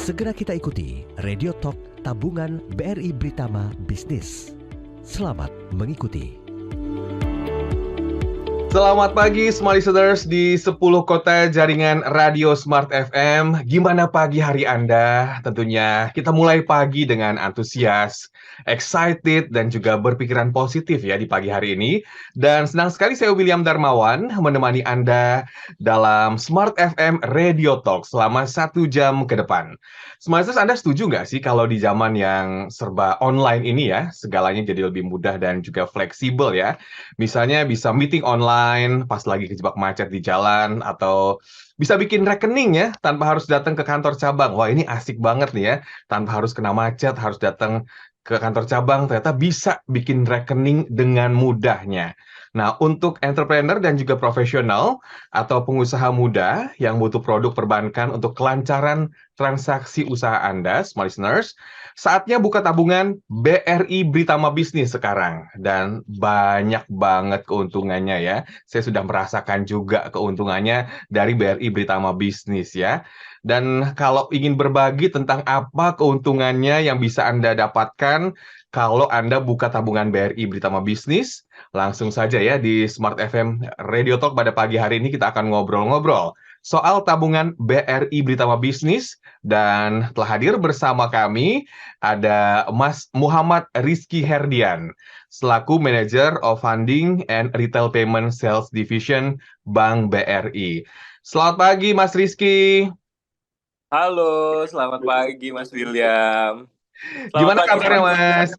Segera kita ikuti Radio Talk Tabungan BRI Britama Bisnis. Selamat mengikuti. Selamat pagi semua listeners di 10 kota jaringan Radio Smart FM. Gimana pagi hari Anda? Tentunya kita mulai pagi dengan antusias, excited, dan juga berpikiran positif ya di pagi hari ini. Dan senang sekali saya William Darmawan menemani Anda dalam Smart FM Radio Talk selama 1 jam ke depan. Smart listeners, Anda setuju nggak sih kalau di zaman yang serba online ini ya, segalanya jadi lebih mudah dan juga fleksibel ya? Misalnya bisa meeting online pas lagi kejebak macet di jalan, atau bisa bikin rekening ya tanpa harus datang ke kantor cabang. Wah, ini asik banget nih ya. Tanpa harus kena macet, harus datang ke kantor cabang, ternyata bisa bikin rekening dengan mudahnya. Nah, untuk entrepreneur dan juga profesional atau pengusaha muda yang butuh produk perbankan untuk kelancaran transaksi usaha Anda, smart listeners, saatnya buka tabungan BRI Britama Bisnis sekarang. Dan banyak banget keuntungannya ya. Saya sudah merasakan juga keuntungannya dari BRI Britama Bisnis ya. Dan kalau ingin berbagi tentang apa keuntungannya yang bisa Anda dapatkan kalau Anda buka tabungan BRI Britama Bisnis, langsung saja ya di Smart FM Radio Talk pada pagi hari ini kita akan ngobrol-ngobrol soal tabungan BRI Britama Bisnis. Dan telah hadir bersama kami ada Mas Muhammad Rizky Herdian selaku Manager of Funding and Retail Payment Sales Division Bank BRI. Selamat pagi Mas Rizky. Halo, selamat pagi Mas William. Gimana kabarnya Mas?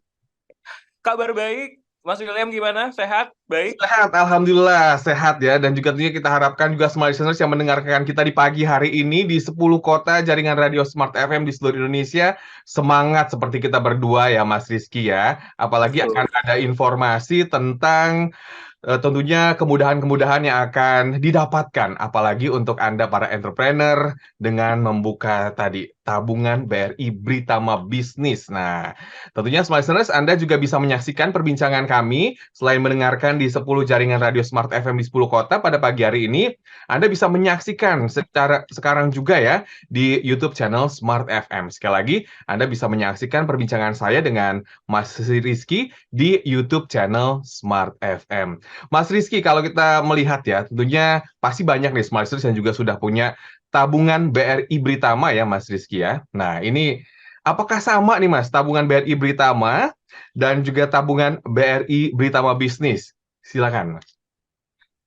Kabar baik. Mas William gimana? Sehat? Baik? Sehat, Alhamdulillah sehat ya. Dan juga tentunya kita harapkan juga semua listeners yang mendengarkan kita di pagi hari ini di 10 kota jaringan Radio Smart FM di seluruh Indonesia semangat seperti kita berdua ya Mas Rizky ya. Apalagi akan ada informasi tentang tentunya kemudahan-kemudahan yang akan didapatkan, apalagi untuk Anda para entrepreneur dengan membuka tadi tabungan BRI Britama Bisnis. Nah, tentunya smart listeners, Anda juga bisa menyaksikan perbincangan kami selain mendengarkan di 10 jaringan Radio Smart FM di 10 kota pada pagi hari ini. Anda bisa menyaksikan secara sekarang juga ya di YouTube channel Smart FM. Sekali lagi, Anda bisa menyaksikan perbincangan saya dengan Mas Rizky di YouTube channel Smart FM. Mas Rizky, kalau kita melihat ya, tentunya pasti banyak nih smart listeners yang juga sudah punya tabungan BRI Britama ya Mas Rizky ya. Nah, ini apakah sama nih Mas, tabungan BRI Britama dan juga tabungan BRI Britama Bisnis? Silakan Mas.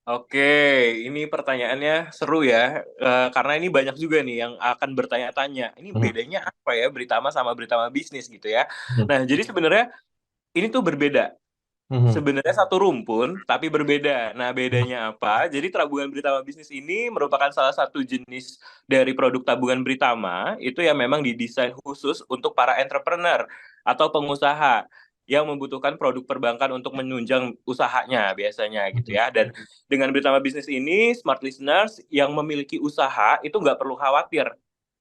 Oke, ini pertanyaannya seru ya, karena ini banyak juga nih yang akan bertanya-tanya. Ini bedanya apa ya Britama sama Britama Bisnis gitu ya. Nah, jadi sebenarnya ini tuh berbeda. Sebenarnya satu rumpun, tapi berbeda. Nah, bedanya apa? Jadi tabungan Britama Bisnis ini merupakan salah satu jenis dari produk tabungan Britama, itu yang memang didesain khusus untuk para entrepreneur atau pengusaha yang membutuhkan produk perbankan untuk menunjang usahanya biasanya gitu ya. Dan dengan Britama Bisnis ini, smart listeners yang memiliki usaha itu nggak perlu khawatir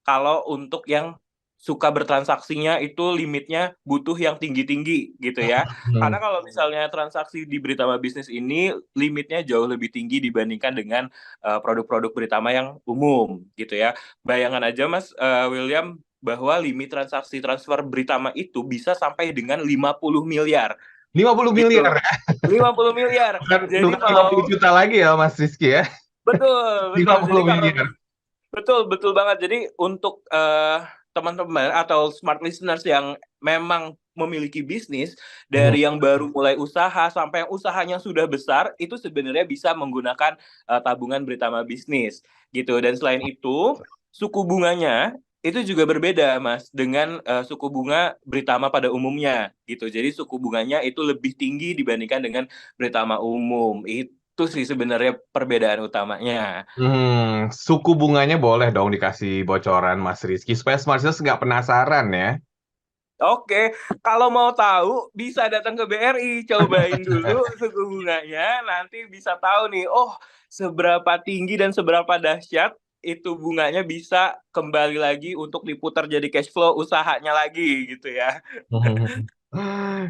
kalau untuk yang suka bertransaksinya itu limitnya butuh yang tinggi-tinggi gitu ya. Karena kalau misalnya transaksi di Britama Bisnis ini limitnya jauh lebih tinggi dibandingkan dengan produk-produk Britama yang umum gitu ya. Bayangan aja Mas William bahwa limit transaksi transfer Britama itu bisa sampai dengan 50 miliar. 50 Gitu. miliar. 50 miliar. Bukan Jadi 50 juta lagi ya Mas Rizky ya. Betul. 50 Jadi miliar. Betul banget. Jadi untuk teman-teman atau smart listeners yang memang memiliki bisnis dari yang baru mulai usaha sampai yang usahanya sudah besar itu sebenarnya bisa menggunakan tabungan Britama Bisnis gitu. Dan selain itu suku bunganya itu juga berbeda Mas dengan suku bunga Britama pada umumnya gitu. Jadi suku bunganya itu lebih tinggi dibandingkan dengan Britama umum. Itu sih sebenarnya perbedaan utamanya. Suku bunganya boleh dong dikasih bocoran Mas Rizky supaya smart listeners nggak penasaran ya. Oke, kalau mau tahu bisa datang ke BRI, cobain dulu suku bunganya, nanti bisa tahu nih, oh seberapa tinggi dan seberapa dahsyat itu bunganya bisa kembali lagi untuk diputar jadi cash flow usahanya lagi gitu ya.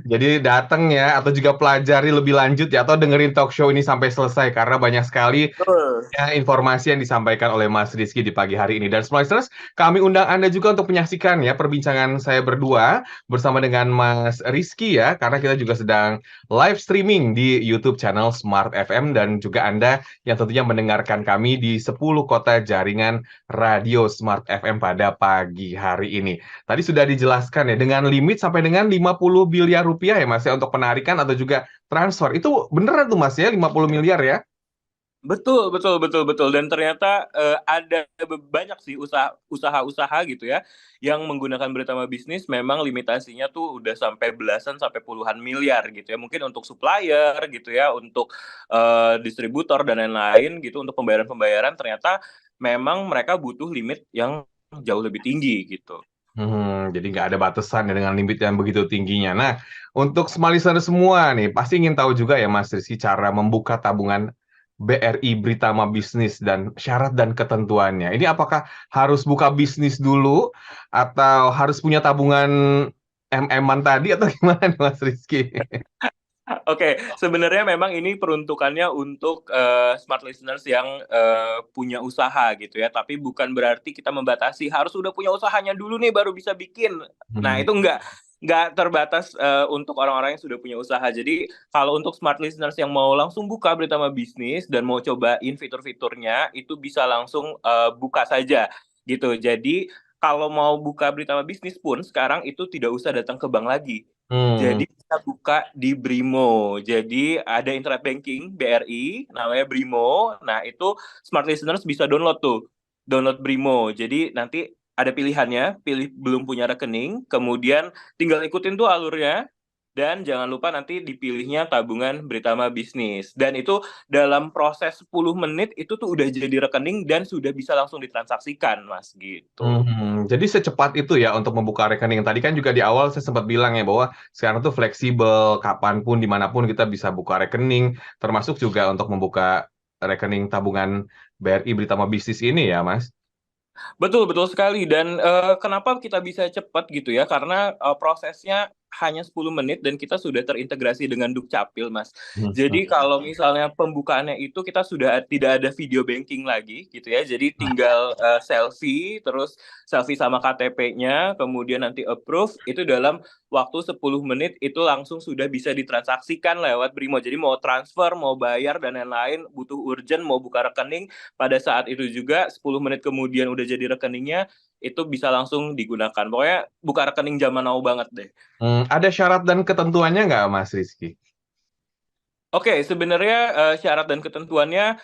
Jadi datang ya, atau juga pelajari lebih lanjut ya, atau dengerin talk show ini sampai selesai, karena banyak sekali Betul. ya, informasi yang disampaikan oleh Mas Rizky di pagi hari ini. Dan Slicers, kami undang Anda juga untuk menyaksikan ya perbincangan saya berdua bersama dengan Mas Rizky ya, karena kita juga sedang live streaming di YouTube channel Smart FM, dan juga Anda yang tentunya mendengarkan kami di 10 kota jaringan radio Smart FM pada pagi hari ini. Tadi sudah dijelaskan ya, dengan limit sampai dengan 50 miliar rupiah ya Mas ya, untuk penarikan atau juga transfer. Itu beneran tuh Mas ya, 50 miliar ya? Betul, betul, betul, betul. Dan ternyata ada banyak sih usaha-usaha gitu ya yang menggunakan Beritama Bisnis memang limitasinya tuh udah sampai belasan sampai puluhan miliar gitu ya. Mungkin untuk supplier gitu ya, untuk distributor dan lain-lain gitu, untuk pembayaran-pembayaran ternyata memang mereka butuh limit yang jauh lebih tinggi gitu. Jadi nggak ada batasan ya dengan limit yang begitu tingginya. Nah, untuk smart listener semua nih, pasti ingin tahu juga ya Mas Rizky cara membuka tabungan BRI Britama Bisnis dan syarat dan ketentuannya. Ini apakah harus buka bisnis dulu atau harus punya tabungan MM-an tadi atau gimana nih Mas Rizky? Oke, sebenarnya memang ini peruntukannya untuk smart listeners yang punya usaha gitu ya, tapi bukan berarti kita membatasi harus udah punya usahanya dulu nih baru bisa bikin. Nah, Hmm. itu nggak terbatas untuk orang-orang yang sudah punya usaha. Jadi, kalau untuk smart listeners yang mau langsung buka Beritama Bisnis dan mau cobain fitur-fiturnya, itu bisa langsung buka saja gitu. Jadi, kalau mau buka Beritama Bisnis pun sekarang itu tidak usah datang ke bank lagi. Hmm. Jadi kita buka di Brimo. Jadi ada internet banking BRI namanya Brimo. Nah, itu smart listeners bisa download tuh. Download Brimo. Jadi nanti ada pilihannya, pilih belum punya rekening, kemudian tinggal ikutin tuh alurnya. Dan jangan lupa nanti dipilihnya tabungan Britama Bisnis. Dan itu dalam proses 10 menit itu tuh udah jadi rekening dan sudah bisa langsung ditransaksikan, Mas, gitu. Jadi secepat itu ya untuk membuka rekening. Tadi kan juga di awal saya sempat bilang ya bahwa sekarang tuh fleksibel, kapanpun, dimanapun kita bisa buka rekening, termasuk juga untuk membuka rekening tabungan BRI Britama Bisnis ini ya, Mas. Betul, betul sekali. Dan kenapa kita bisa cepat gitu ya? Karena prosesnya hanya 10 menit dan kita sudah terintegrasi dengan Dukcapil, Mas. Hmm. Jadi kalau misalnya pembukaannya itu kita sudah tidak ada video banking lagi gitu ya. Jadi tinggal selfie, terus selfie sama KTP-nya, kemudian nanti approve, itu dalam waktu 10 menit itu langsung sudah bisa ditransaksikan lewat Brimo. Jadi mau transfer, mau bayar, dan lain-lain, butuh urgent, mau buka rekening, pada saat itu juga 10 menit kemudian udah jadi rekeningnya, itu bisa langsung digunakan. Pokoknya buka rekening zaman now banget deh. Ada syarat dan ketentuannya nggak, Mas Rizky? Oke, sebenarnya syarat dan ketentuannya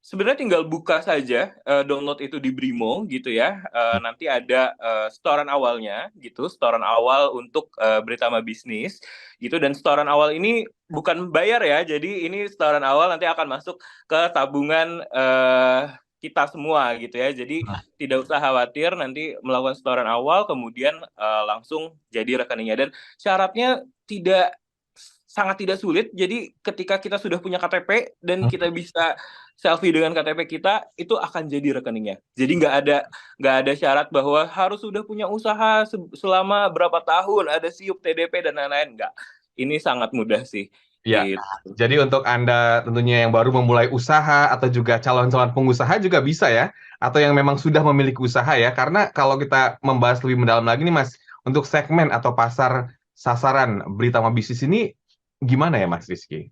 sebenarnya tinggal buka saja, download itu di Brimo gitu ya. Nanti ada setoran awalnya gitu, setoran awal untuk Beritama Bisnis gitu, dan setoran awal ini bukan bayar ya. Jadi ini setoran awal nanti akan masuk ke tabungan kita semua gitu ya. Jadi tidak usah khawatir nanti melakukan setoran awal kemudian langsung jadi rekeningnya, dan syaratnya sangat tidak sulit. Jadi ketika kita sudah punya KTP dan kita bisa selfie dengan KTP kita, itu akan jadi rekeningnya. Jadi nggak ada syarat bahwa harus sudah punya usaha selama berapa tahun, ada SIUP, TDP, dan lain-lain. Nggak. Ini sangat mudah sih. Ya, Gitu. jadi untuk Anda tentunya yang baru memulai usaha atau juga calon-calon pengusaha juga bisa ya, atau yang memang sudah memiliki usaha ya, karena kalau kita membahas lebih mendalam lagi nih Mas, untuk segmen atau pasar sasaran Britama Bisnis ini gimana ya Mas Rizky?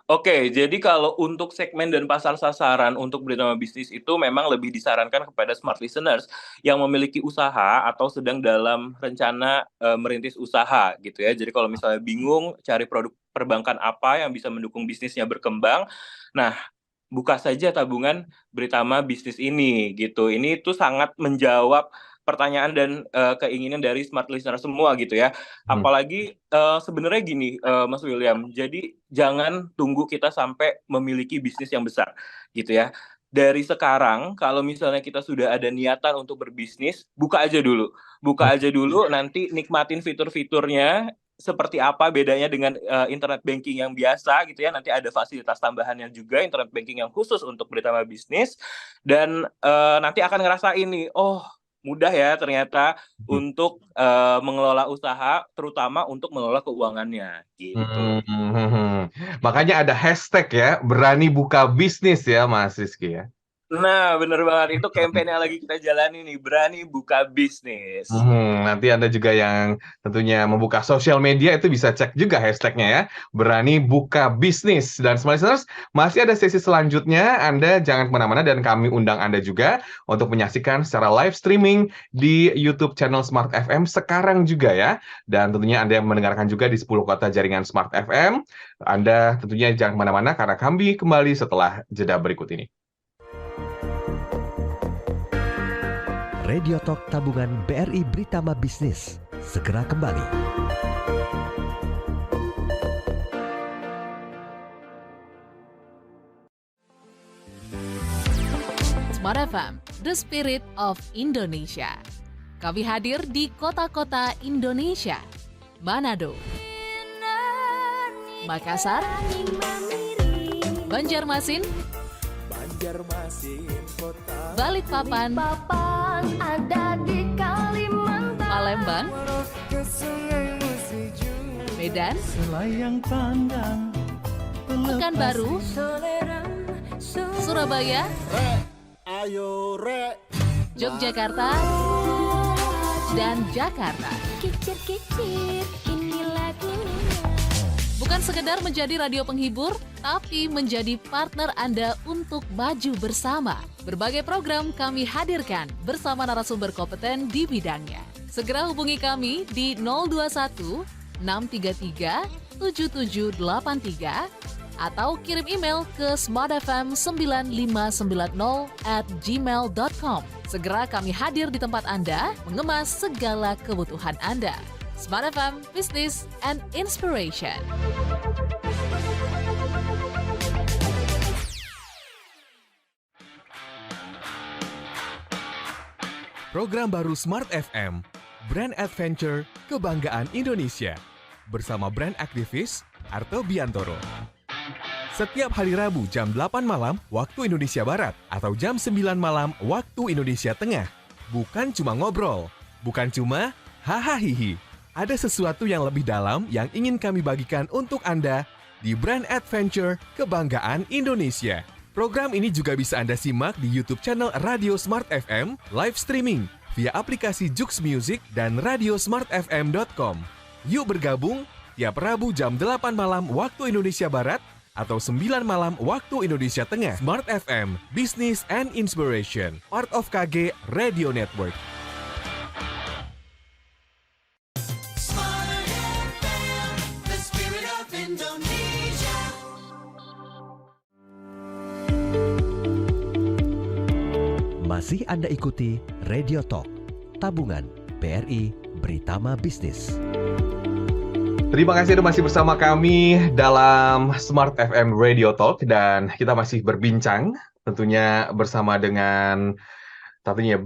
Oke, jadi kalau untuk segmen dan pasar sasaran untuk Britama Bisnis itu memang lebih disarankan kepada smart listeners yang memiliki usaha atau sedang dalam rencana merintis usaha gitu ya. Jadi kalau misalnya bingung cari produk perbankan apa yang bisa mendukung bisnisnya berkembang, nah buka saja tabungan Britama Bisnis ini gitu. Ini tuh sangat menjawab pertanyaan dan keinginan dari smart listener semua gitu ya. Hmm. Apalagi sebenarnya gini, Mas William. Jadi jangan tunggu kita sampai memiliki bisnis yang besar gitu ya. Dari sekarang, kalau misalnya kita sudah ada niatan untuk berbisnis, buka aja dulu. Buka aja dulu, nanti nikmatin fitur-fiturnya, seperti apa bedanya dengan internet banking yang biasa gitu ya. Nanti ada fasilitas tambahannya juga, internet banking yang khusus untuk Britama Bisnis, dan nanti akan ngerasain nih, oh mudah ya ternyata untuk mengelola usaha, terutama untuk mengelola keuangannya gitu. Makanya ada hashtag ya, berani buka bisnis ya Mas Rizky ya. Nah, bener banget. Itu campaign yang lagi kita jalani nih, berani buka bisnis. Nanti Anda juga yang tentunya membuka sosial media itu bisa cek juga hashtagnya ya, berani buka bisnis. Dan Smart Listeners, masih ada sesi selanjutnya, Anda jangan kemana-mana dan kami undang Anda juga untuk menyaksikan secara live streaming di YouTube channel Smart FM sekarang juga ya. Dan tentunya Anda yang mendengarkan juga di 10 kota jaringan Smart FM, Anda tentunya jangan kemana-mana karena kami kembali setelah jeda berikut ini. Radio Talk Tabungan BRI Britama Bisnis segera kembali. Smart FM, the spirit of Indonesia. Kami hadir di kota-kota Indonesia. Manado, Makassar, Banjarmasin, Balikpapan, ada di Kalimantan, Palembang, Medan, Pekanbaru, Surabaya, Yogyakarta, dan Jakarta. kicir-kicir ini lagunya. Bukan sekedar menjadi radio penghibur, tapi menjadi partner Anda untuk maju bersama. Berbagai program kami hadirkan bersama narasumber kompeten di bidangnya. Segera hubungi kami di 021 633 7783 atau kirim email ke smartfm9590@gmail.com. Segera kami hadir di tempat Anda, mengemas segala kebutuhan Anda. Smart FM, Business and Inspiration. Program baru Smart FM, Brand Adventure Kebanggaan Indonesia, bersama brand aktivis Arto Biantoro. Setiap hari Rabu jam 8 malam waktu Indonesia Barat atau jam 9 malam waktu Indonesia Tengah. Bukan cuma ngobrol, bukan cuma hahaha. Ada sesuatu yang lebih dalam yang ingin kami bagikan untuk Anda di Brand Adventure Kebanggaan Indonesia. Program ini juga bisa Anda simak di YouTube channel Radio Smart FM, live streaming via aplikasi Joox Music dan radiosmartfm.com. Yuk bergabung tiap Rabu jam 8 malam waktu Indonesia Barat atau 9 malam waktu Indonesia Tengah. Smart FM, Business and Inspiration, part of KG Radio Network. Masih Anda ikuti Radio Talk, Tabungan BRI Britama Bisnis. Terima kasih Anda masih bersama kami dalam Smart FM Radio Talk dan kita masih berbincang tentunya bersama dengan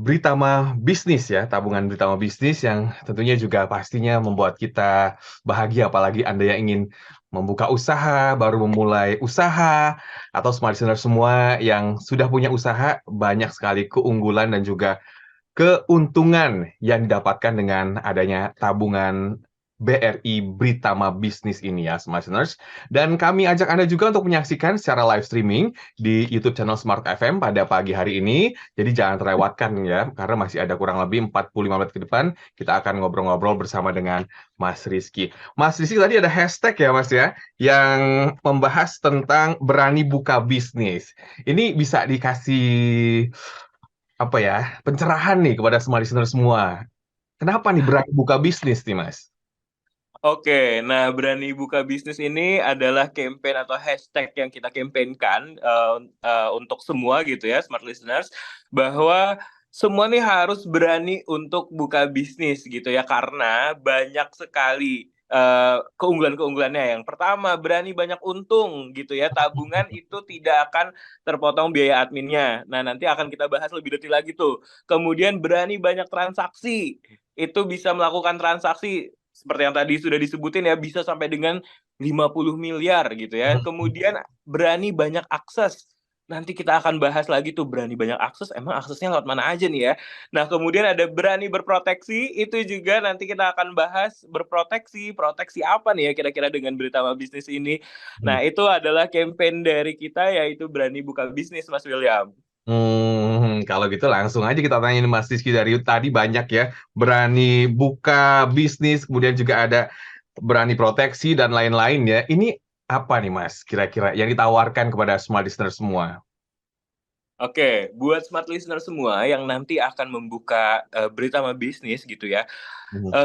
Britama Bisnis ya, tabungan Britama Bisnis yang tentunya juga pastinya membuat kita bahagia, apalagi Anda yang ingin membuka usaha, baru memulai usaha, atau smart listener semua yang sudah punya usaha, banyak sekali keunggulan dan juga keuntungan yang didapatkan dengan adanya tabungan BRI Britama Bisnis ini ya, Smart Listeners. Dan kami ajak Anda juga untuk menyaksikan secara live streaming di YouTube channel Smart FM pada pagi hari ini. Jadi jangan terlewatkan ya, karena masih ada kurang lebih 45 menit ke depan, kita akan ngobrol-ngobrol bersama dengan Mas Rizky. Mas Rizky tadi ada hashtag ya Mas ya, yang membahas tentang berani buka bisnis. Ini bisa dikasih pencerahan nih kepada Smart Listeners semua. Kenapa nih berani buka bisnis nih Mas? Oke, nah berani buka bisnis ini adalah campaign atau hashtag yang kita campaignkan untuk semua gitu ya, smart listeners, bahwa semua nih harus berani untuk buka bisnis gitu ya, karena banyak sekali keunggulan-keunggulannya. Yang pertama, berani banyak untung gitu ya, tabungan itu tidak akan terpotong biaya adminnya. Nah, nanti akan kita bahas lebih detail lagi tuh. Kemudian berani banyak transaksi, itu bisa melakukan transaksi seperti yang tadi sudah disebutin ya, bisa sampai dengan 50 miliar gitu ya. Kemudian berani banyak akses. nanti kita akan bahas lagi tuh berani banyak akses, emang aksesnya lewat mana aja nih ya. Nah, kemudian ada berani berproteksi, itu juga nanti kita akan bahas berproteksi, proteksi apa nih ya kira-kira dengan Beritama Bisnis ini. Nah, itu adalah campaign dari kita yaitu berani buka bisnis, Mas William. Kalau gitu langsung aja kita tanyain Mas Rizky dari tadi banyak ya, berani buka bisnis, kemudian juga ada berani proteksi dan lain-lain ya. Ini apa nih Mas kira-kira yang ditawarkan kepada smart listener semua? Oke, buat smart listener semua yang nanti akan membuka Beritama Bisnis gitu ya.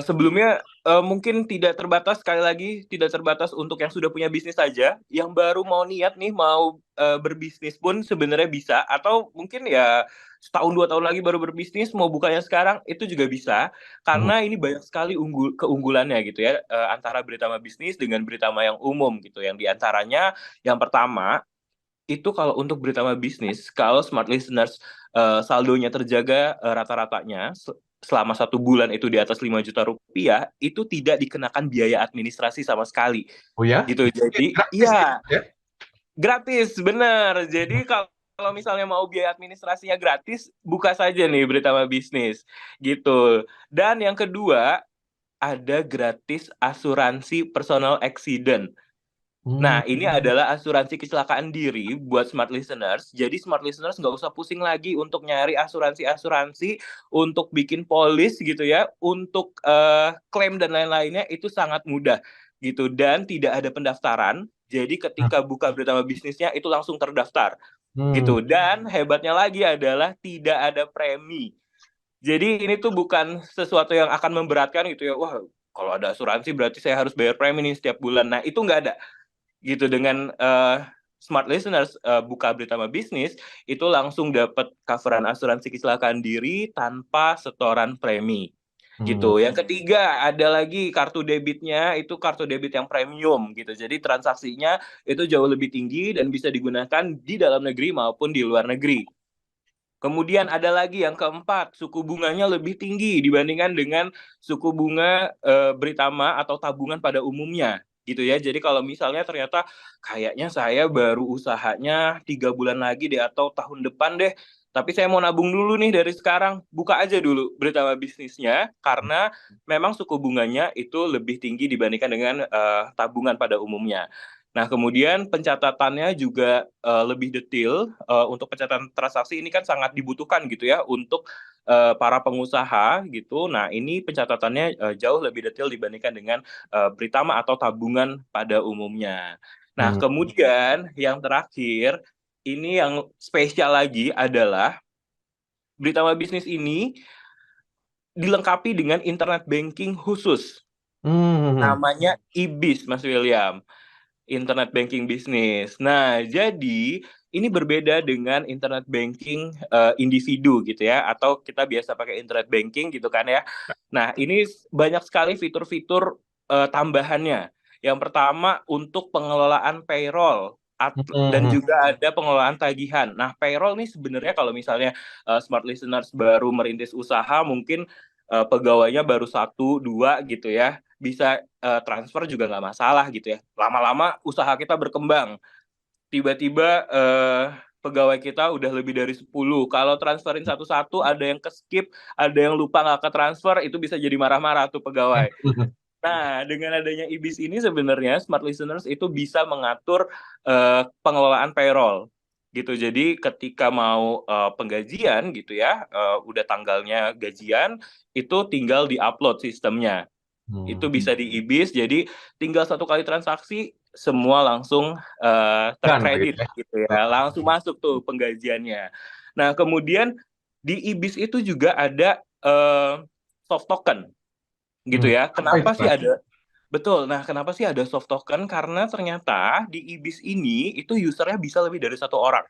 Sebelumnya mungkin tidak terbatas, sekali lagi tidak terbatas untuk yang sudah punya bisnis saja, yang baru mau niat nih mau berbisnis pun sebenarnya bisa, atau mungkin ya setahun 2 tahun lagi baru berbisnis mau bukanya sekarang itu juga bisa, karena ini banyak sekali keunggulannya gitu ya antara Beritama Bisnis dengan Beritama yang umum gitu. Yang diantaranya yang pertama itu kalau untuk Beritama Bisnis, kalau smart listeners saldonya terjaga rata-ratanya selama 1 bulan itu di atas 5 juta rupiah, itu tidak dikenakan biaya administrasi sama sekali. Oh ya? Gitu. Jadi, Gratis iya, ya? gratis, benar. Jadi kalau misalnya mau biaya administrasinya gratis, buka saja nih Beritama Bisnis. Gitu. Dan yang kedua, ada gratis asuransi personal accident. Nah, ini adalah asuransi kecelakaan diri buat smart listeners. Jadi smart listeners nggak usah pusing lagi untuk nyari asuransi-asuransi, untuk bikin polis gitu ya, untuk klaim dan lain-lainnya itu sangat mudah gitu. Dan tidak ada pendaftaran. Jadi ketika buka Beritama Bisnisnya itu langsung terdaftar gitu. Dan hebatnya lagi adalah tidak ada premi. Jadi ini tuh bukan sesuatu yang akan memberatkan gitu ya. Wah, kalau ada asuransi berarti saya harus bayar premi nih setiap bulan. Nah, itu nggak ada gitu. Dengan smart listeners buka Beritama Bisnis itu langsung dapat coveran asuransi kecelakaan diri tanpa setoran premi gitu. Yang ketiga ada lagi kartu debitnya, itu kartu debit yang premium gitu. Jadi transaksinya itu jauh lebih tinggi dan bisa digunakan di dalam negeri maupun di luar negeri. Kemudian ada lagi yang keempat, suku bunganya lebih tinggi dibandingkan dengan suku bunga Beritama atau tabungan pada umumnya gitu ya. Jadi kalau misalnya ternyata kayaknya saya baru usahanya 3 bulan lagi deh atau tahun depan deh, tapi saya mau nabung dulu nih dari sekarang, buka aja dulu Beritama Bisnisnya karena memang suku bunganya itu lebih tinggi dibandingkan dengan tabungan pada umumnya. Nah, kemudian pencatatannya juga lebih detail. Untuk pencatatan transaksi ini kan sangat dibutuhkan gitu ya untuk para pengusaha gitu. Nah, ini pencatatannya jauh lebih detail dibandingkan dengan Beritama atau tabungan pada umumnya. Nah, kemudian yang terakhir, ini yang spesial lagi adalah Beritama Bisnis ini dilengkapi dengan internet banking khusus. Namanya IBIS, Mas William. Internet banking bisnis. Nah, jadi ini berbeda dengan internet banking individu gitu ya, atau kita biasa pakai internet banking gitu kan ya. Nah, ini banyak sekali fitur-fitur tambahannya. Yang pertama untuk pengelolaan payroll dan juga ada pengelolaan tagihan. Nah, payroll nih sebenarnya kalau misalnya smart listeners baru merintis usaha, mungkin pegawainya baru 1, 2 gitu ya, bisa transfer juga nggak masalah gitu ya. Lama-lama usaha kita berkembang, tiba-tiba pegawai kita udah lebih dari 10. Kalau transferin satu-satu, ada yang ke-skip, ada yang lupa nggak ke-transfer, itu bisa jadi marah-marah tuh pegawai. Nah, dengan adanya IBIS ini sebenarnya smart listeners itu bisa mengatur pengelolaan payroll gitu. Jadi ketika mau penggajian gitu ya, udah tanggalnya gajian, itu tinggal di-upload sistemnya. Itu bisa di IBIS, jadi tinggal 1 kali transaksi semua langsung terkredit gitu ya, langsung masuk tuh penggajiannya. Nah, kemudian di IBIS itu juga ada soft token gitu ya. Kenapa sih ada? Betul. Nah, kenapa sih ada soft token? Karena ternyata di IBIS ini itu usernya bisa lebih dari 1 orang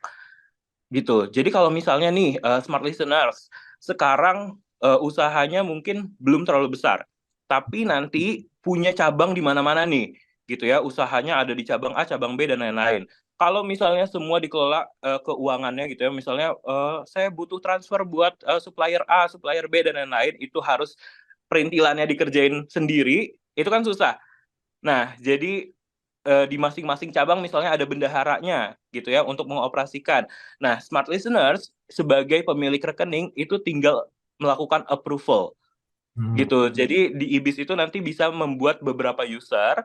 gitu. Jadi kalau misalnya nih smart listeners sekarang usahanya mungkin belum terlalu besar, tapi nanti punya cabang di mana-mana nih gitu ya, usahanya ada di cabang A, cabang B dan lain-lain. Kalau misalnya semua dikelola keuangannya gitu ya, misalnya saya butuh transfer buat supplier A, supplier B dan lain-lain, itu harus perintilannya dikerjain sendiri, itu kan susah. Nah, jadi di masing-masing cabang misalnya ada bendaharanya gitu ya untuk mengoperasikan. Nah, smart listeners sebagai pemilik rekening itu tinggal melakukan approval gitu. Jadi di IBIS itu nanti bisa membuat beberapa user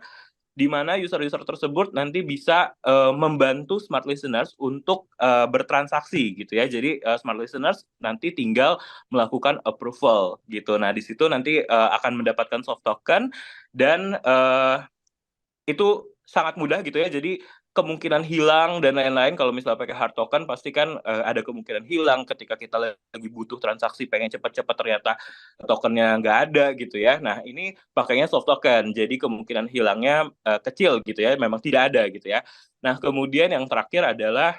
di mana user-user tersebut nanti bisa membantu smart listeners untuk bertransaksi gitu ya. Jadi smart listeners nanti tinggal melakukan approval gitu. Nah, di situ nanti akan mendapatkan soft token dan itu sangat mudah gitu ya. Jadi kemungkinan hilang dan lain-lain kalau misalnya pakai hard token pasti kan ada kemungkinan hilang ketika kita lagi butuh transaksi pengen cepat-cepat ternyata tokennya nggak ada gitu ya. Nah, ini pakainya soft token. Jadi kemungkinan hilangnya kecil gitu ya, memang tidak ada gitu ya. Nah, kemudian yang terakhir adalah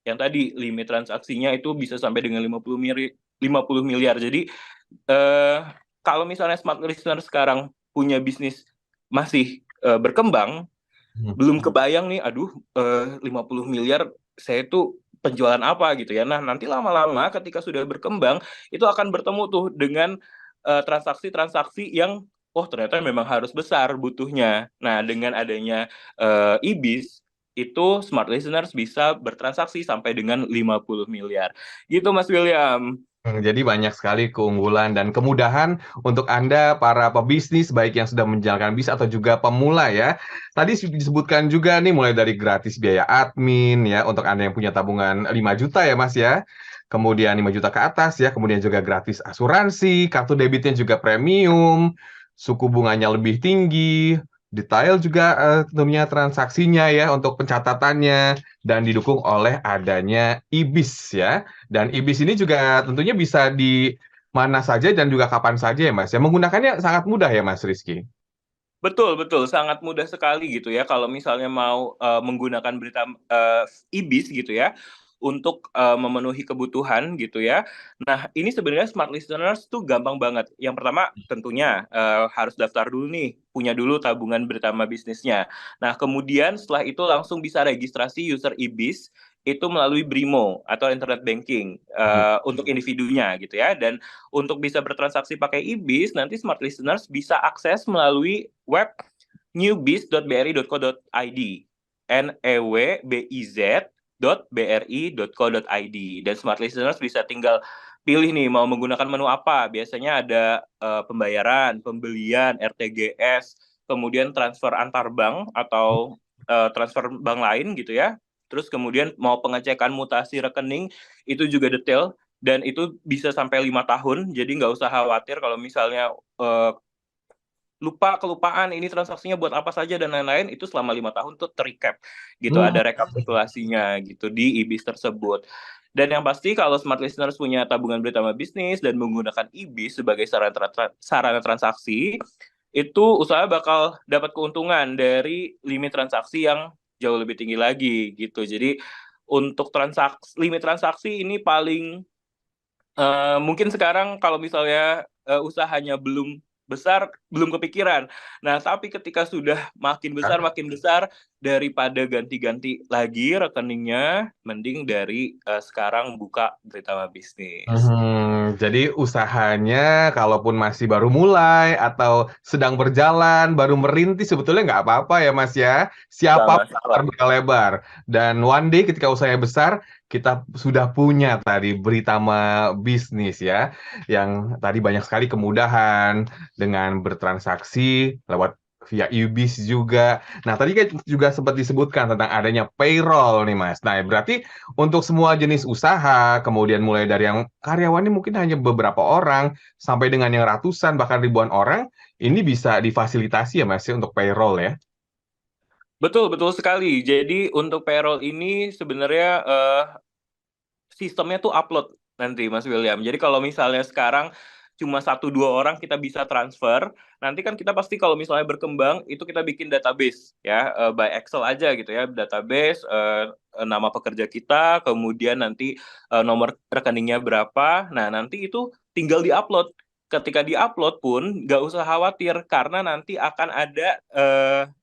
yang tadi limit transaksinya itu bisa sampai dengan 50 miliar. Jadi kalau misalnya smart listener sekarang punya bisnis masih berkembang, belum kebayang nih, aduh 50 miliar saya tuh penjualan apa gitu ya. Nah, nanti lama-lama ketika sudah berkembang, itu akan bertemu tuh dengan transaksi-transaksi yang, oh ternyata memang harus besar butuhnya. Nah, dengan adanya IBIS, itu smart listeners bisa bertransaksi sampai dengan 50 miliar. Gitu Mas William. Jadi banyak sekali keunggulan dan kemudahan untuk Anda para pebisnis baik yang sudah menjalankan bisnis atau juga pemula ya. Tadi disebutkan juga nih mulai dari gratis biaya admin ya untuk Anda yang punya tabungan 5 juta ya Mas ya. Kemudian 5 juta ke atas ya, kemudian juga gratis asuransi, kartu debitnya juga premium, suku bunganya lebih tinggi, detail juga tentunya transaksinya ya untuk pencatatannya dan didukung oleh adanya IBIS ya. Dan IBIS ini juga tentunya bisa di mana saja dan juga kapan saja ya Mas. Ya menggunakannya sangat mudah ya Mas Rizky. Betul, betul, sangat mudah sekali gitu ya kalau misalnya mau menggunakan berita IBIS gitu ya untuk memenuhi kebutuhan gitu ya. Nah, ini sebenarnya smart listeners tuh gampang banget. Yang pertama tentunya harus daftar dulu nih, punya dulu tabungan bersama bisnisnya. Nah, kemudian setelah itu langsung bisa registrasi user IBIS itu melalui Brimo atau internet banking untuk individunya gitu ya. Dan untuk bisa bertransaksi pakai IBIS, nanti smart listeners bisa akses melalui web newbiz.bri.co.id, newbiz.bri.co.id, dan smart listeners bisa tinggal pilih nih mau menggunakan menu apa. Biasanya ada pembayaran, pembelian, RTGS, kemudian transfer antar bank atau transfer bank lain gitu ya. Terus kemudian mau pengecekan mutasi rekening itu juga detail dan itu bisa sampai 5 tahun. Jadi nggak usah khawatir kalau misalnya kelupaan ini transaksinya buat apa saja dan lain-lain, itu selama 5 tahun tuh terrecap gitu, ada rekapitulasinya gitu di IBIS tersebut. Dan yang pasti kalau smart listeners punya tabungan bersama bisnis dan menggunakan IBIS sebagai sarana transaksi, itu usaha bakal dapat keuntungan dari limit transaksi yang jauh lebih tinggi lagi gitu. Jadi untuk limit transaksi ini paling mungkin sekarang kalau misalnya usahanya belum besar, belum kepikiran. Nah, tapi ketika sudah makin besar, daripada ganti-ganti lagi rekeningnya, mending dari sekarang buka Britama Bisnis. Jadi usahanya kalaupun masih baru mulai atau sedang berjalan, baru merintis sebetulnya nggak apa-apa ya Mas ya. Siapa lebar. Dan one day ketika usahanya besar, kita sudah punya tadi Britama Bisnis ya. Yang tadi banyak sekali kemudahan dengan bertransaksi lewat via IBIS juga. Nah, tadi kan juga sempat disebutkan tentang adanya payroll nih, Mas. Nah, berarti untuk semua jenis usaha, kemudian mulai dari yang karyawannya mungkin hanya beberapa orang, sampai dengan yang ratusan, bahkan ribuan orang, ini bisa difasilitasi ya, Mas, ya, untuk payroll ya? Betul, betul sekali. Jadi untuk payroll ini sebenarnya sistemnya tuh upload nanti, Mas William. Jadi kalau misalnya sekarang cuma 1-2 orang kita bisa transfer, nanti kan kita pasti kalau misalnya berkembang itu kita bikin database ya, by Excel aja gitu ya, database nama pekerja kita, kemudian nanti nomor rekeningnya berapa. Nah, nanti itu tinggal diupload. Ketika diupload pun nggak usah khawatir karena nanti akan ada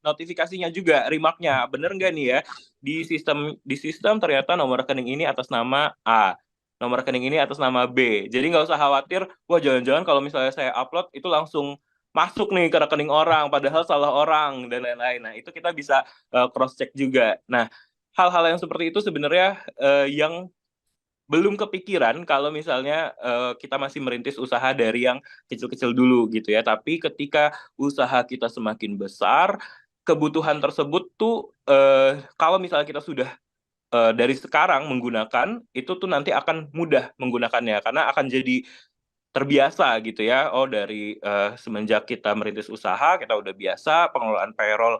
notifikasinya juga, remarknya. Bener nggak nih ya? Di sistem ternyata nomor rekening ini atas nama A, nomor rekening ini atas nama B. Jadi nggak usah khawatir, wah jangan-jangan kalau misalnya saya upload itu langsung masuk nih ke rekening orang, padahal salah orang, dan lain-lain. Nah, itu kita bisa cross-check juga. Nah, hal-hal yang seperti itu sebenarnya yang belum kepikiran kalau misalnya kita masih merintis usaha dari yang kecil-kecil dulu gitu ya. Tapi ketika usaha kita semakin besar, kebutuhan tersebut tuh kalau misalnya kita sudah dari sekarang menggunakan, itu tuh nanti akan mudah menggunakannya karena akan jadi terbiasa gitu ya. Oh, dari semenjak kita merintis usaha, kita udah biasa pengelolaan payroll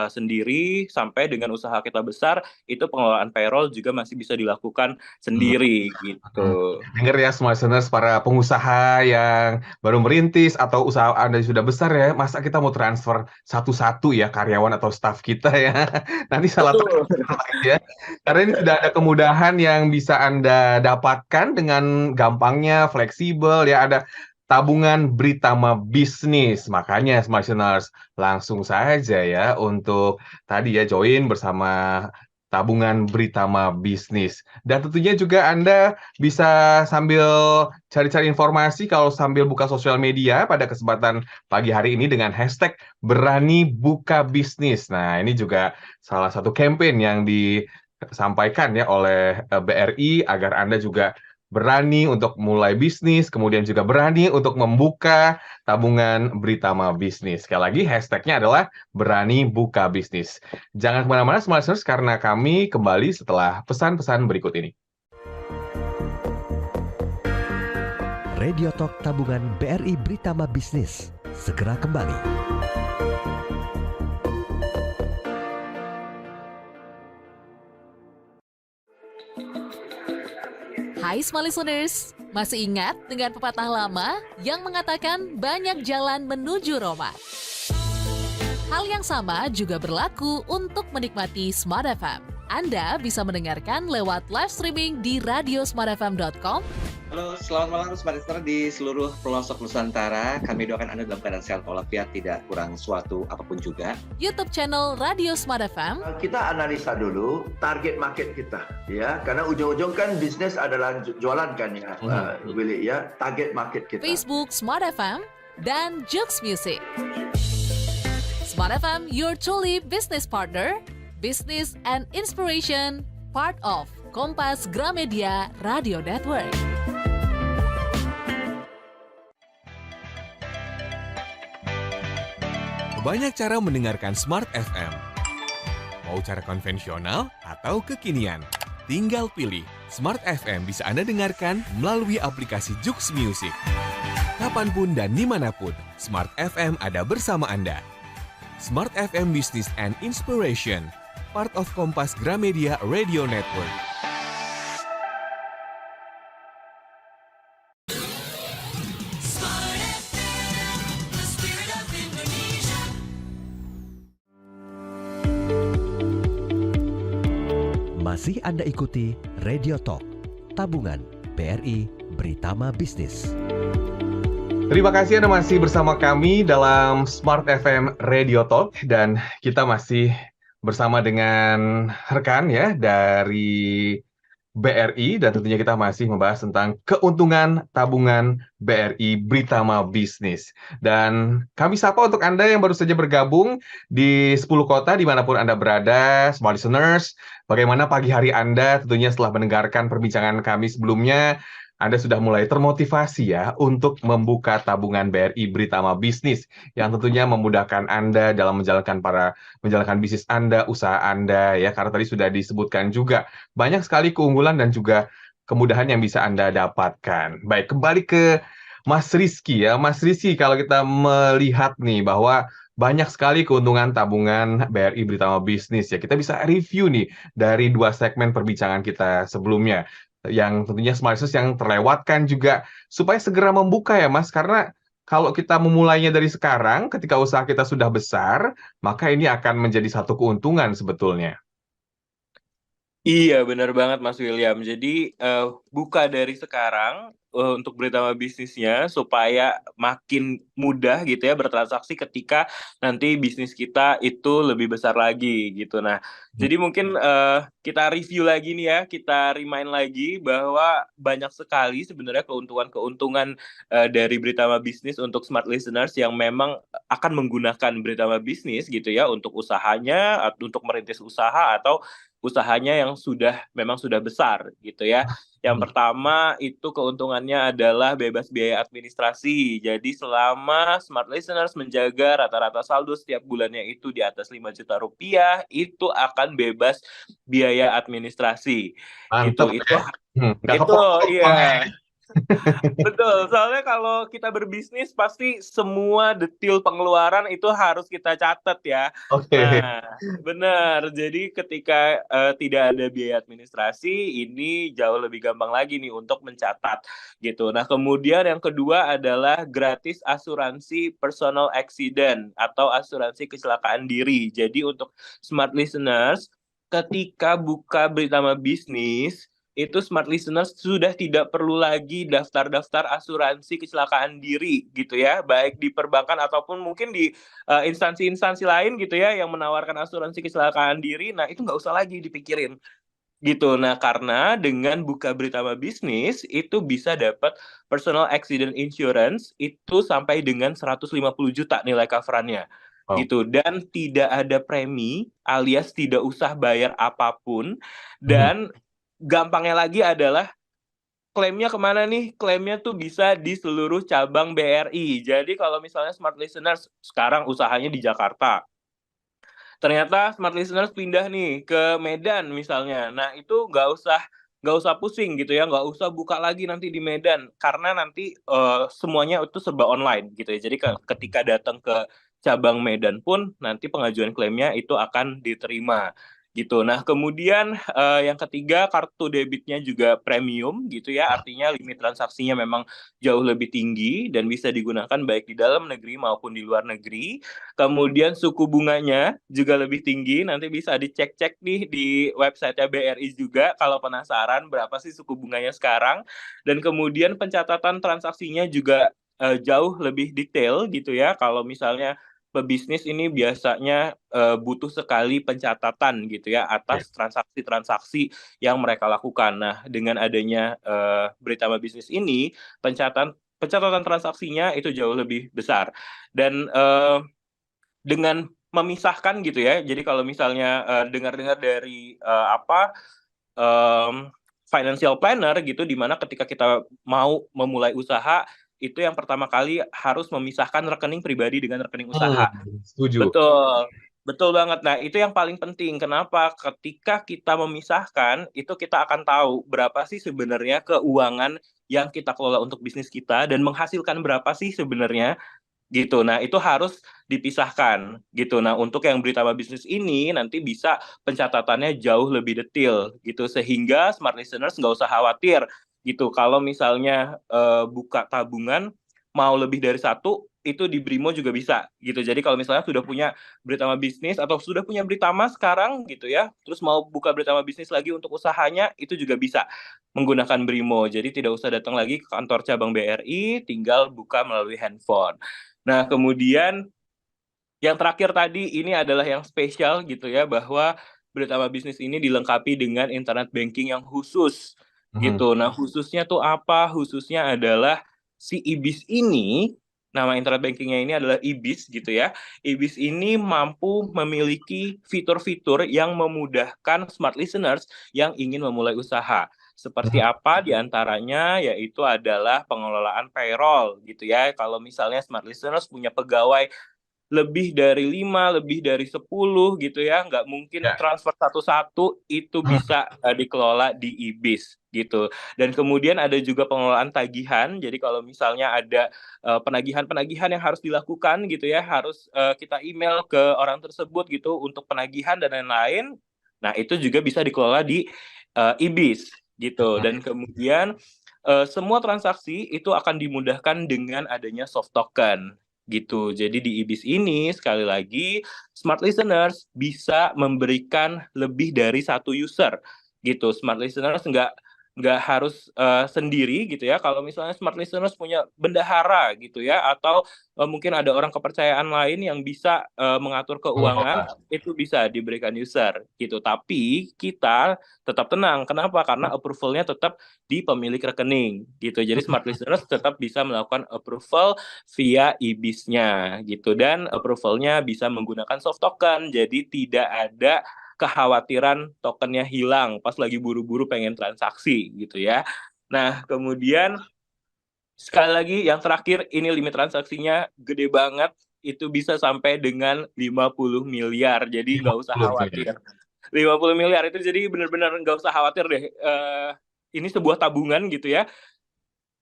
sendiri, sampai dengan usaha kita besar, itu pengelolaan payroll juga masih bisa dilakukan sendiri gitu. Dengar ya semua listeners, para pengusaha yang baru merintis atau usaha Anda sudah besar ya, masa kita mau transfer satu-satu ya karyawan atau staff kita ya. Nanti salah transfer lagi ya. Karena ini sudah ada kemudahan yang bisa Anda dapatkan dengan gampangnya, fleksibel ya. Ada tabungan Britama Bisnis. Makanya Smart Listeners, langsung saja ya untuk tadi ya join bersama tabungan Britama Bisnis. Dan tentunya juga Anda bisa sambil cari-cari informasi kalau sambil buka sosial media pada kesempatan pagi hari ini dengan hashtag Berani Buka Bisnis. Nah, ini juga salah satu campaign yang disampaikan ya oleh BRI agar Anda juga berani untuk mulai bisnis, kemudian juga berani untuk membuka tabungan Britama Bisnis. Sekali lagi, hashtagnya adalah Berani Buka Bisnis. Jangan kemana-mana, Smart Listeners, karena kami kembali setelah pesan-pesan berikut ini. Radio Talk Tabungan BRI Britama Bisnis segera kembali. Hai Smart Listeners, masih ingat dengan pepatah lama yang mengatakan banyak jalan menuju Roma? Hal yang sama juga berlaku untuk menikmati Smart FM. Anda bisa mendengarkan lewat live streaming di radiosmartfm.com. Halo, selamat malam Smart Listener di seluruh pelosok Nusantara. Kami doakan Anda dalam keadaan sehat walafiat, tidak kurang suatu apapun juga. YouTube channel Radio Smart FM. Kita analisa dulu target market kita, ya, karena ujung-ujung kan bisnis adalah jualan kan ya, Willy ya, target market kita. Facebook Smart FM dan Jux Music. Smart FM, your truly business partner, business and inspiration, part of Kompas Gramedia Radio Network. Banyak cara mendengarkan Smart FM. Mau cara konvensional atau kekinian? Tinggal pilih. Smart FM bisa Anda dengarkan melalui aplikasi Jux Music. Kapanpun dan dimanapun, Smart FM ada bersama Anda. Smart FM Business and Inspiration, part of Kompas Gramedia Radio Network. Masih Anda ikuti Radio Talk, Tabungan BRI Britama Bisnis. Terima kasih Anda masih bersama kami dalam Smart FM Radio Talk, dan kita masih bersama dengan rekan ya dari BRI, dan tentunya kita masih membahas tentang keuntungan tabungan BRI Britama Bisnis. Dan kami sapa untuk Anda yang baru saja bergabung di 10 kota dimanapun Anda berada, Smart Listeners. Bagaimana pagi hari Anda? Tentunya setelah mendengarkan perbincangan kami sebelumnya, Anda sudah mulai termotivasi ya untuk membuka tabungan BRI Britama Bisnis yang tentunya memudahkan Anda dalam menjalankan bisnis Anda, usaha Anda ya, karena tadi sudah disebutkan juga banyak sekali keunggulan dan juga kemudahan yang bisa Anda dapatkan. Baik, kembali ke Mas Rizky ya. Mas Rizky, kalau kita melihat nih bahwa banyak sekali keuntungan tabungan BRI Britama Bisnis ya. Kita bisa review nih dari 2 segmen perbincangan kita sebelumnya, yang tentunya Smart Listeners yang terlewatkan juga, supaya segera membuka ya Mas, karena kalau kita memulainya dari sekarang ketika usaha kita sudah besar, maka ini akan menjadi satu keuntungan sebetulnya. Iya, benar banget Mas William. Jadi buka dari sekarang untuk Britama bisnisnya supaya makin mudah gitu ya bertransaksi ketika nanti bisnis kita itu lebih besar lagi gitu. Nah, jadi mungkin kita review lagi nih ya, kita remind lagi bahwa banyak sekali sebenarnya keuntungan-keuntungan dari Britama Bisnis untuk smart listeners yang memang akan menggunakan Britama Bisnis gitu ya untuk usahanya, untuk merintis usaha atau usahanya yang memang sudah besar gitu ya. Yang pertama itu keuntungannya adalah bebas biaya administrasi. Jadi selama smart listeners menjaga rata-rata saldo setiap bulannya itu di atas 5 juta rupiah, itu akan bebas biaya administrasi. Gitu. Mantep Itu ya. Nggak itu kepotong ya. iya. Betul, soalnya kalau kita berbisnis pasti semua detil pengeluaran itu harus kita catat ya. Oke. Nah, benar. Jadi ketika tidak ada biaya administrasi, ini jauh lebih gampang lagi nih untuk mencatat gitu. Nah, kemudian yang kedua adalah gratis asuransi personal accident atau asuransi kecelakaan diri. Jadi untuk smart listeners, ketika buka Britama Bisnis, itu smart listeners sudah tidak perlu lagi daftar-daftar asuransi kecelakaan diri gitu ya, baik di perbankan ataupun mungkin di instansi-instansi lain gitu ya yang menawarkan asuransi kecelakaan diri. Nah, itu nggak usah lagi dipikirin gitu. Nah, karena dengan buka Britama Bisnis itu bisa dapat personal accident insurance itu sampai dengan 150 juta nilai coverannya Wow. gitu, dan tidak ada premi alias tidak usah bayar apapun. Dan gampangnya lagi adalah klaimnya kemana nih? Klaimnya tuh bisa di seluruh cabang BRI. Jadi kalau misalnya smart listeners sekarang usahanya di Jakarta, ternyata smart listeners pindah nih ke Medan misalnya. Nah, itu nggak usah pusing gitu ya, nggak usah buka lagi nanti di Medan karena nanti semuanya itu serba online gitu ya. Jadi ketika datang ke cabang Medan pun nanti pengajuan klaimnya itu akan diterima gitu. Nah, kemudian yang ketiga kartu debitnya juga premium gitu ya, artinya limit transaksinya memang jauh lebih tinggi dan bisa digunakan baik di dalam negeri maupun di luar negeri. Kemudian suku bunganya juga lebih tinggi, nanti bisa dicek-cek nih di website-nya BRI juga kalau penasaran berapa sih suku bunganya sekarang. Dan kemudian pencatatan transaksinya juga jauh lebih detail gitu ya. Kalau misalnya pebisnis ini biasanya butuh sekali pencatatan gitu ya atas transaksi-transaksi yang mereka lakukan. Nah, dengan adanya Britama Bisnis ini, pencatatan transaksinya itu jauh lebih besar. Dan dengan memisahkan gitu ya. Jadi kalau misalnya dengar-dengar dari financial planner gitu, di mana ketika kita mau memulai usaha itu yang pertama kali harus memisahkan rekening pribadi dengan rekening usaha. Setuju. Betul. Betul banget. Nah, itu yang paling penting. Kenapa? Ketika kita memisahkan, itu kita akan tahu berapa sih sebenarnya keuangan yang kita kelola untuk bisnis kita dan menghasilkan berapa sih sebenarnya gitu. Nah, itu harus dipisahkan gitu. Nah, untuk yang Britama Bisnis ini nanti bisa pencatatannya jauh lebih detail gitu sehingga smart listeners nggak usah khawatir gitu. Kalau misalnya buka tabungan mau lebih dari satu itu di Brimo juga bisa gitu. Jadi kalau misalnya sudah punya Britama Bisnis atau sudah punya Britama sekarang gitu ya, terus mau buka Britama Bisnis lagi untuk usahanya itu juga bisa menggunakan Brimo. Jadi tidak usah datang lagi ke kantor cabang BRI, tinggal buka melalui handphone. Nah, kemudian yang terakhir tadi ini adalah yang spesial gitu ya, bahwa Britama Bisnis ini dilengkapi dengan internet banking yang khusus gitu. Nah, khususnya tuh apa? Khususnya adalah si IBIS ini, nama internet bankingnya ini adalah IBIS gitu ya. IBIS ini mampu memiliki fitur-fitur yang memudahkan smart listeners yang ingin memulai usaha. Seperti apa diantaranya yaitu adalah pengelolaan payroll gitu ya. Kalau misalnya smart listeners punya pegawai lebih dari 5, lebih dari 10 gitu ya, nggak mungkin transfer satu-satu, itu bisa dikelola di IBIS gitu. Dan kemudian ada juga pengelolaan tagihan, jadi kalau misalnya ada penagihan-penagihan yang harus dilakukan gitu ya, harus kita email ke orang tersebut gitu untuk penagihan dan lain-lain, nah itu juga bisa dikelola di IBIS gitu. Dan kemudian semua transaksi itu akan dimudahkan dengan adanya soft token gitu. Jadi di IBIS ini sekali lagi smart listeners bisa memberikan lebih dari satu user gitu. Smart listeners nggak harus sendiri gitu ya. Kalau misalnya smart listeners punya bendahara gitu ya, atau mungkin ada orang kepercayaan lain yang bisa mengatur keuangan, itu bisa diberikan user gitu. Tapi kita tetap tenang. Kenapa? Karena approval-nya tetap di pemilik rekening gitu. Jadi smart listeners tetap bisa melakukan approval via e-biz-nya gitu, dan approval-nya bisa menggunakan soft token. Jadi tidak ada kekhawatiran tokennya hilang pas lagi buru-buru pengen transaksi gitu ya. Nah, kemudian sekali lagi yang terakhir, ini limit transaksinya gede banget, itu bisa sampai dengan 50 miliar. Jadi nggak usah 50 khawatir. 50 miliar itu jadi benar-benar nggak usah khawatir deh. Ini sebuah tabungan gitu ya.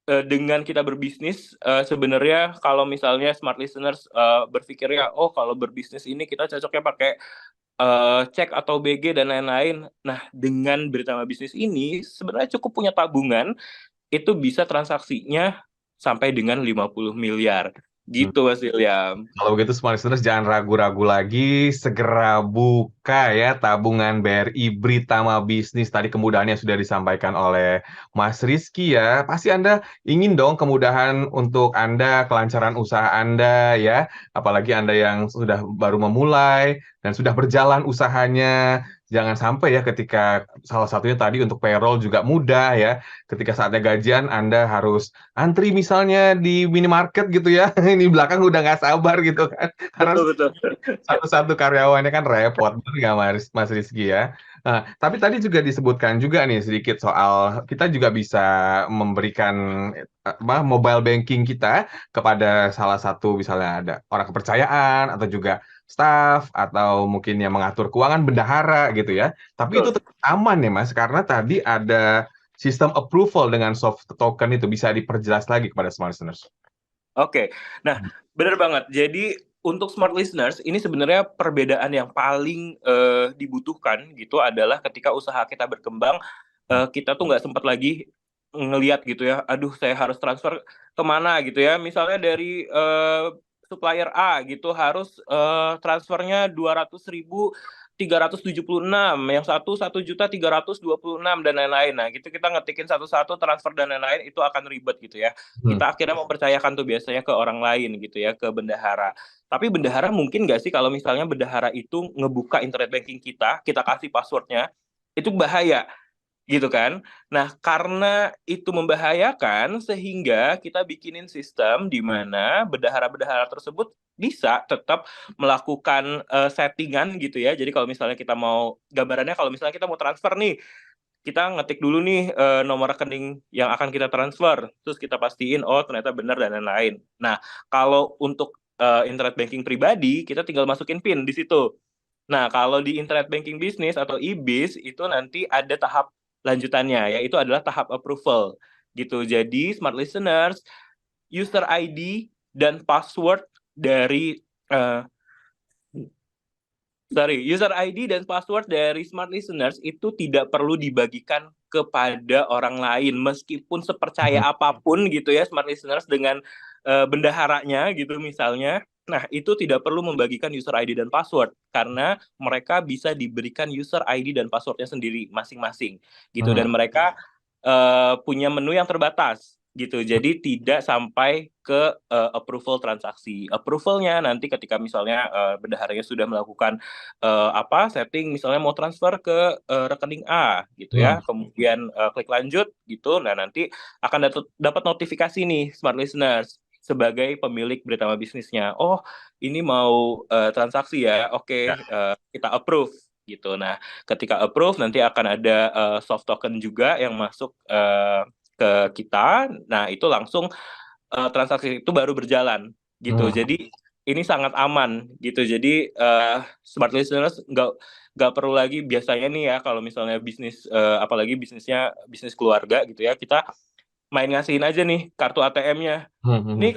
Dengan kita berbisnis, sebenarnya kalau misalnya smart listeners berpikirnya, oh kalau berbisnis ini kita cocoknya pakai cek atau BG dan lain-lain. Nah, dengan Britama Bisnis ini sebenarnya cukup punya tabungan, itu bisa transaksinya sampai dengan 50 miliar. Gitu Mas William. Kalau begitu smart listeners jangan ragu-ragu lagi, segera buka ya tabungan BRI Britama Bisnis. Tadi kemudahannya sudah disampaikan oleh Mas Rizky ya. Pasti Anda ingin dong kemudahan untuk Anda, kelancaran usaha Anda ya. Apalagi Anda yang sudah baru memulai dan sudah berjalan usahanya. Jangan sampai ya ketika salah satunya tadi untuk payroll juga mudah ya. Ketika saatnya gajian Anda harus antri misalnya di minimarket gitu ya. Ini belakang udah nggak sabar gitu kan. Karena Betul. satu-satu karyawannya kan repot, bener nggak Mas Rizky ya? Nah, tapi tadi juga disebutkan juga nih sedikit soal kita juga bisa memberikan mobile banking kita kepada salah satu misalnya ada orang kepercayaan atau juga staff atau mungkin yang mengatur keuangan bendahara gitu ya. Tapi itu tetap aman ya Mas, karena tadi ada sistem approval dengan soft token itu. Bisa diperjelas lagi kepada smart listeners. Oke, nah benar banget. Jadi untuk smart listeners ini sebenarnya perbedaan yang paling dibutuhkan gitu adalah ketika usaha kita berkembang, kita tuh nggak sempat lagi ngelihat gitu ya, aduh saya harus transfer kemana gitu ya. Misalnya dari supplier A gitu harus transfernya 200.376, yang satu 1.326 dan lain-lain. Nah, gitu kita ngetikin satu-satu transfer dan lain-lain, itu akan ribet gitu ya. Kita akhirnya mempercayakan tuh biasanya ke orang lain gitu ya, ke bendahara. Tapi bendahara mungkin nggak sih kalau misalnya bendahara itu ngebuka internet banking kita kasih passwordnya, itu bahaya gitu kan. Nah, karena itu membahayakan sehingga kita bikinin sistem di mana bendahara-bendahara tersebut bisa tetap melakukan settingan gitu ya. Jadi kalau misalnya kita mau, gambarannya kalau misalnya kita mau transfer nih, kita ngetik dulu nih nomor rekening yang akan kita transfer, terus kita pastiin oh ternyata benar dan lain-lain. Nah, kalau untuk internet banking pribadi, kita tinggal masukin PIN di situ. Nah, kalau di internet banking bisnis atau e-biz itu nanti ada tahap lanjutannya, yaitu adalah tahap approval gitu. Jadi smart listeners, user ID dan password dari user ID dan password dari smart listeners itu tidak perlu dibagikan kepada orang lain, meskipun sepercaya apapun gitu ya smart listeners dengan bendaharanya gitu misalnya. Nah, itu tidak perlu membagikan user ID dan password karena mereka bisa diberikan user ID dan passwordnya sendiri masing-masing gitu, dan mereka punya menu yang terbatas gitu. Jadi tidak sampai ke approval transaksi. Approvalnya nanti ketika misalnya bendaharanya sudah melakukan setting, misalnya mau transfer ke rekening A gitu ya, kemudian klik lanjut gitu. Nah, nanti akan dapat notifikasi nih smart listeners sebagai pemilik Britama bisnisnya. Oh, ini mau transaksi ya. Oke, kita approve gitu. Nah, ketika approve nanti akan ada soft token juga yang masuk ke kita. Nah, itu langsung transaksi itu baru berjalan gitu. Jadi ini sangat aman gitu. Jadi smart listeners nggak perlu lagi biasanya nih ya kalau misalnya bisnis apalagi bisnis keluarga gitu ya, kita main ngasihin aja nih kartu ATM-nya. Nih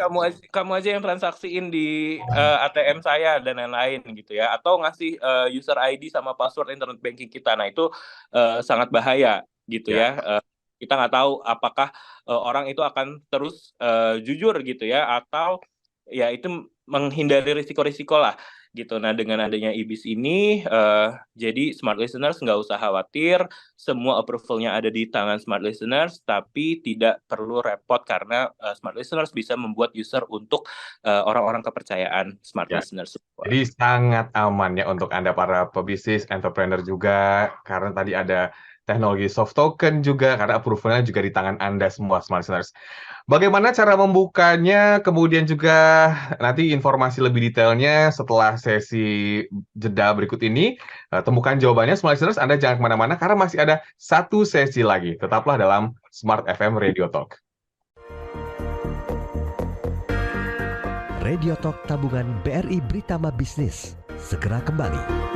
kamu aja yang transaksiin di ATM saya dan lain-lain gitu ya. Atau ngasih user ID sama password internet banking kita. Nah, itu sangat bahaya gitu ya. Kita nggak tahu apakah orang itu akan terus jujur gitu ya, atau ya itu menghindari risiko-risiko lah gitu. Nah, dengan adanya IBIS ini, jadi smart listeners nggak usah khawatir, semua approval-nya ada di tangan smart listeners, tapi tidak perlu repot karena smart listeners bisa membuat user untuk orang-orang kepercayaan smart Ya. listeners. Jadi sangat aman ya untuk Anda para pebisnis, entrepreneur juga, karena tadi ada teknologi soft token juga, karena approval-nya juga di tangan Anda semua, smart listeners. Bagaimana cara membukanya, kemudian juga nanti informasi lebih detailnya setelah sesi jeda berikut ini. Temukan jawabannya, smart listeners, Anda jangan kemana-mana, karena masih ada satu sesi lagi. Tetaplah dalam Smart FM Radio Talk. Radio Talk Tabungan BRI Britama Bisnis segera kembali.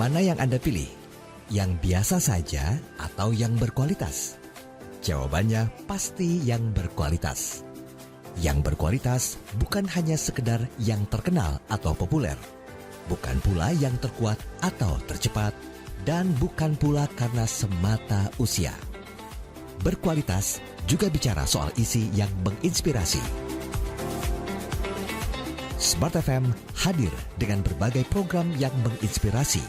Mana yang Anda pilih? Yang biasa saja atau yang berkualitas? Jawabannya pasti yang berkualitas. Yang berkualitas bukan hanya sekedar yang terkenal atau populer, bukan pula yang terkuat atau tercepat, dan bukan pula karena semata usia. Berkualitas juga bicara soal isi yang menginspirasi. Smart FM hadir dengan berbagai program yang menginspirasi.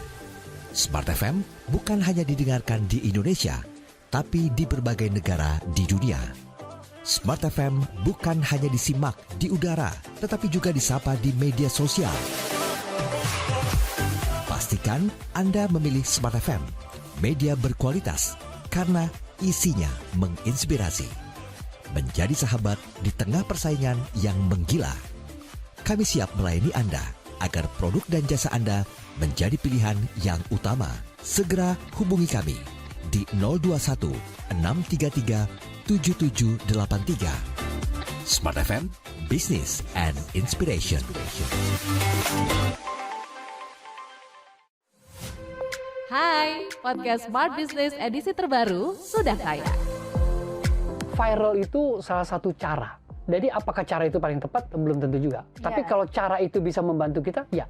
Smart FM bukan hanya didengarkan di Indonesia, tapi di berbagai negara di dunia. Smart FM bukan hanya disimak di udara, tetapi juga disapa di media sosial. Pastikan Anda memilih Smart FM, media berkualitas, karena isinya menginspirasi. Menjadi sahabat di tengah persaingan yang menggila. Kami siap melayani Anda agar produk dan jasa Anda menjadi pilihan yang utama. Segera hubungi kami di 021 633 7783. Smart FM, Business and Inspiration. Hai, podcast Smart Business edisi terbaru sudah tayang. Viral itu salah satu cara. Jadi apakah cara itu paling tepat? Belum tentu juga. Tapi kalau cara itu bisa membantu kita, ya.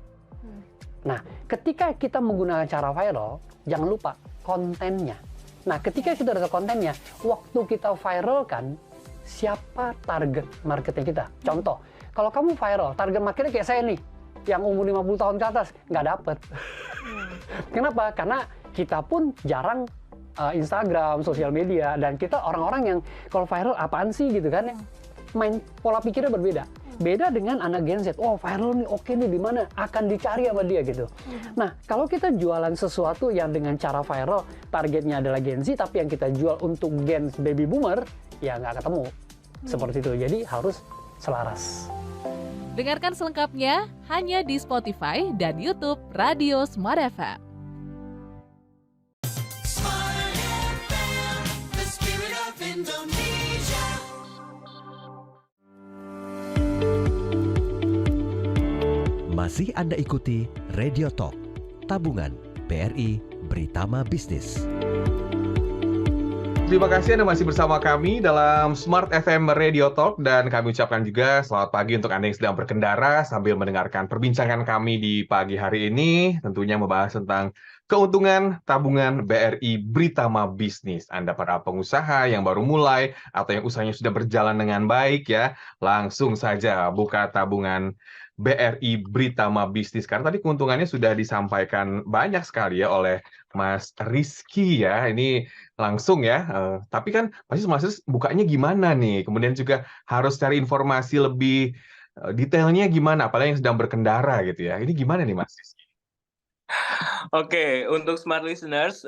Nah, ketika kita menggunakan cara viral, jangan lupa kontennya. Nah, ketika kita udah tahu kontennya, waktu kita viral kan, siapa target marketnya kita? Contoh, kalau kamu viral, target marketnya kayak saya nih, yang umur 50 tahun ke atas, nggak dapet. Kenapa? Karena kita pun jarang Instagram, sosial media, dan kita orang-orang yang kalau viral apaan sih gitu kan, main pola pikirnya berbeda. Beda dengan anak Gen Z, oh viral nih, oke nih, di mana akan dicari sama dia gitu. Nah, kalau kita jualan sesuatu yang dengan cara viral, targetnya adalah Gen Z, tapi yang kita jual untuk Gen Baby Boomer, ya nggak ketemu. Seperti itu, jadi harus selaras. Dengarkan selengkapnya hanya di Spotify dan YouTube Radio Smart FM. Masih Anda ikuti Radio Talk, Tabungan BRI Britama Bisnis. Terima kasih Anda masih bersama kami dalam Smart FM Radio Talk, dan kami ucapkan juga selamat pagi untuk Anda yang sedang berkendara sambil mendengarkan perbincangan kami di pagi hari ini, tentunya membahas tentang keuntungan tabungan BRI Britama Bisnis. Anda para pengusaha yang baru mulai atau yang usahanya sudah berjalan dengan baik ya, langsung saja buka tabungan BRI Britama Bisnis. Karena tadi keuntungannya sudah disampaikan banyak sekali ya oleh Mas Rizky ya. Ini langsung ya. Tapi kan pasti Mas bukanya gimana nih? Kemudian juga harus cari informasi lebih detailnya gimana, apalagi yang sedang berkendara gitu ya. Ini gimana nih Mas Rizky? Oke, untuk smart listeners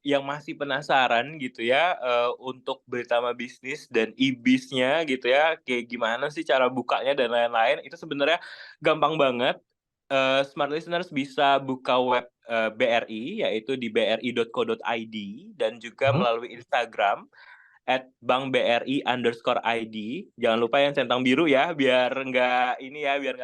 yang masih penasaran gitu ya untuk Britama Bisnis dan IBIS-nya gitu ya, kayak gimana sih cara bukanya dan lain-lain, itu sebenarnya gampang banget. Smart listeners bisa buka web BRI, yaitu di bri.co.id, dan juga melalui Instagram @bankbri_id. Jangan lupa yang centang biru ya, biar nggak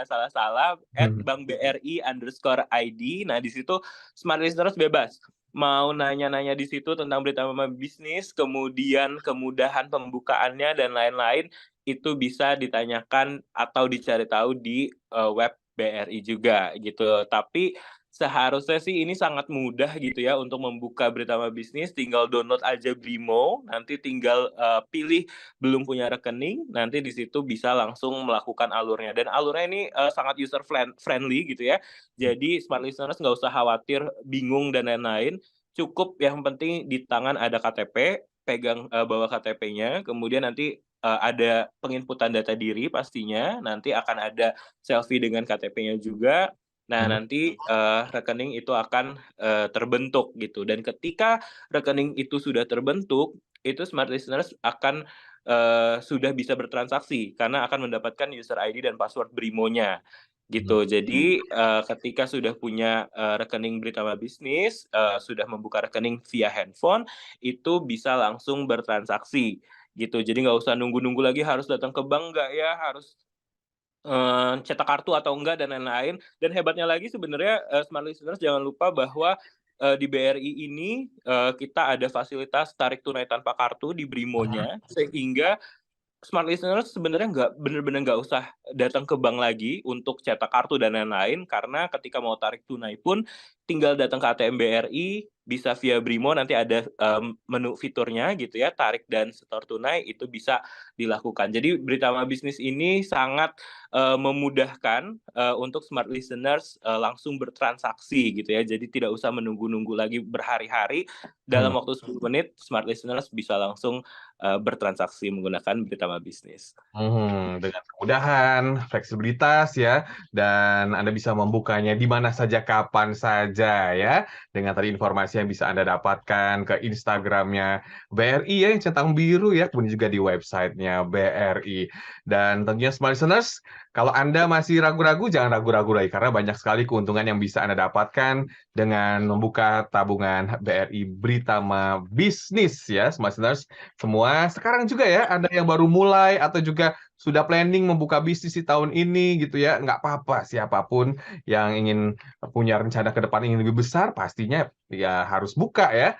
salah-salah. @bankbri_id. Nah, di situ smart listeners bebas mau nanya-nanya di situ tentang Britama Bisnis, kemudian kemudahan pembukaannya dan lain-lain, itu bisa ditanyakan atau dicari tahu di web BRI juga gitu. Tapi seharusnya sih ini sangat mudah gitu ya untuk membuka Beritama Bisnis, tinggal download aja Brimo, nanti tinggal pilih belum punya rekening, nanti di situ bisa langsung melakukan alurnya. Dan alurnya ini sangat user friendly gitu ya. Jadi smart listeners nggak usah khawatir, bingung dan lain-lain. Cukup yang penting di tangan ada KTP, pegang bawa KTP-nya, kemudian nanti ada penginputan data diri pastinya, nanti akan ada selfie dengan KTP-nya juga. Nah, nanti rekening itu akan terbentuk gitu. Dan ketika rekening itu sudah terbentuk, itu smart listeners akan sudah bisa bertransaksi karena akan mendapatkan user ID dan password Brimo-nya gitu. Jadi ketika sudah punya rekening Beritama Bisnis, sudah membuka rekening via handphone, itu bisa langsung bertransaksi gitu. Jadi nggak usah nunggu-nunggu lagi harus datang ke bank nggak ya, harus cetak kartu atau enggak dan lain-lain. Dan hebatnya lagi sebenarnya smart listeners jangan lupa bahwa di BRI ini kita ada fasilitas tarik tunai tanpa kartu di Brimo-nya, sehingga smart listeners sebenarnya benar-benar nggak usah datang ke bank lagi untuk cetak kartu dan lain-lain, karena ketika mau tarik tunai pun tinggal datang ke ATM BRI, bisa via Brimo, nanti ada menu fiturnya gitu ya, tarik dan setor tunai itu bisa dilakukan. Jadi Beritama Bisnis ini sangat memudahkan untuk smart listeners langsung bertransaksi gitu ya. Jadi tidak usah menunggu-nunggu lagi berhari-hari, dalam waktu 10 menit smart listeners bisa langsung bertransaksi menggunakan Beritama Bisnis. Dengan kemudahan, fleksibilitas ya, dan Anda bisa membukanya di mana saja, kapan saja ya, dengan tadi informasi yang bisa Anda dapatkan ke Instagramnya BRI ya, yang centang biru ya, kemudian juga di websitenya BRI. Dan tentunya smart listeners, kalau Anda masih ragu-ragu, jangan ragu-ragu lagi, karena banyak sekali keuntungan yang bisa Anda dapatkan dengan membuka tabungan BRI Beritama Bisnis ya, smart listeners. Semua sekarang juga ya, Anda yang baru mulai atau juga sudah planning membuka bisnis di tahun ini gitu ya, nggak apa-apa, siapapun yang ingin punya rencana ke depan ingin lebih besar, pastinya ya harus buka ya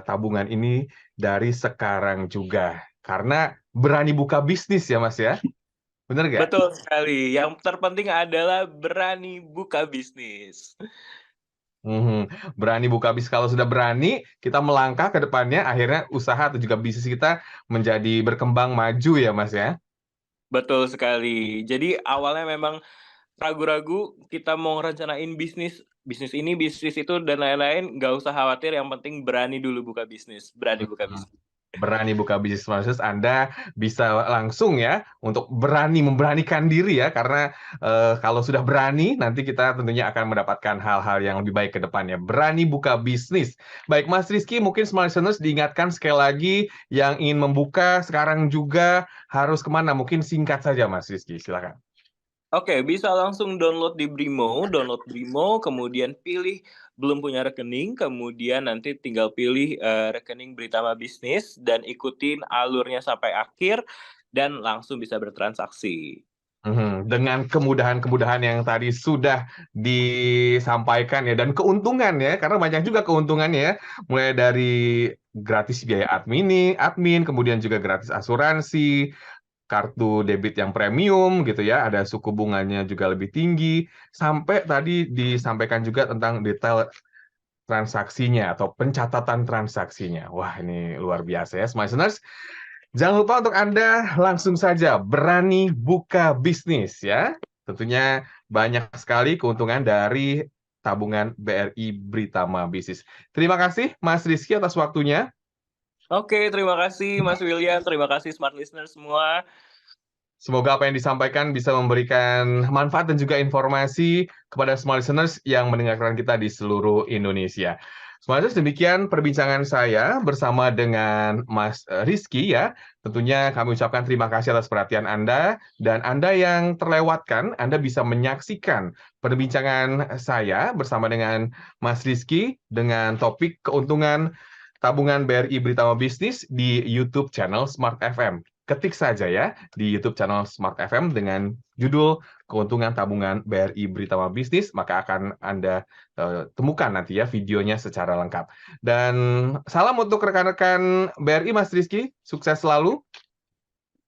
tabungan ini dari sekarang juga. Karena berani buka bisnis ya Mas ya, bener nggak? Betul sekali, yang terpenting adalah berani buka bisnis. Berani buka bisnis. Kalau sudah berani, kita melangkah ke depannya, akhirnya usaha atau juga bisnis kita menjadi berkembang maju ya Mas ya. Betul sekali. Jadi awalnya memang ragu-ragu, kita mau rencanain bisnis ini, bisnis itu, dan lain-lain, nggak usah khawatir, yang penting berani dulu buka bisnis. Berani buka bisnis. Berani buka bisnis maksud Anda bisa langsung ya untuk memberanikan diri ya, karena kalau sudah berani nanti kita tentunya akan mendapatkan hal-hal yang lebih baik ke depannya. Berani buka bisnis. Baik Mas Rizky, mungkin smart listeners diingatkan sekali lagi yang ingin membuka sekarang juga harus kemana? Mungkin singkat saja Mas Rizky, silakan. Oke, bisa langsung download Brimo, kemudian pilih belum punya rekening, kemudian nanti tinggal pilih rekening Beritama Bisnis dan ikutin alurnya sampai akhir dan langsung bisa bertransaksi. Dengan kemudahan-kemudahan yang tadi sudah disampaikan ya, dan keuntungan ya, karena banyak juga keuntungannya ya, mulai dari gratis biaya admin, kemudian juga gratis asuransi, kartu debit yang premium gitu ya, ada suku bunganya juga lebih tinggi, sampai tadi disampaikan juga tentang detail transaksinya atau pencatatan transaksinya. Wah, ini luar biasa ya, smart listeners. Jangan lupa untuk Anda langsung saja berani buka bisnis ya. Tentunya banyak sekali keuntungan dari tabungan BRI Beritama Bisnis. Terima kasih Mas Rizky atas waktunya. Oke, terima kasih Mas William, terima kasih smart listeners semua. Semoga apa yang disampaikan bisa memberikan manfaat dan juga informasi kepada smart listeners yang mendengarkan kita di seluruh Indonesia. Smart listeners, demikian perbincangan saya bersama dengan Mas Rizky ya. Tentunya kami ucapkan terima kasih atas perhatian Anda, dan Anda yang terlewatkan, Anda bisa menyaksikan perbincangan saya bersama dengan Mas Rizky dengan topik keuntungan tabungan BRI Beritama Bisnis di YouTube channel Smart FM. Ketik saja ya di YouTube channel Smart FM dengan judul Keuntungan Tabungan BRI Beritama Bisnis, maka akan Anda temukan nanti ya videonya secara lengkap. Dan salam untuk rekan-rekan BRI Mas Rizky, sukses selalu.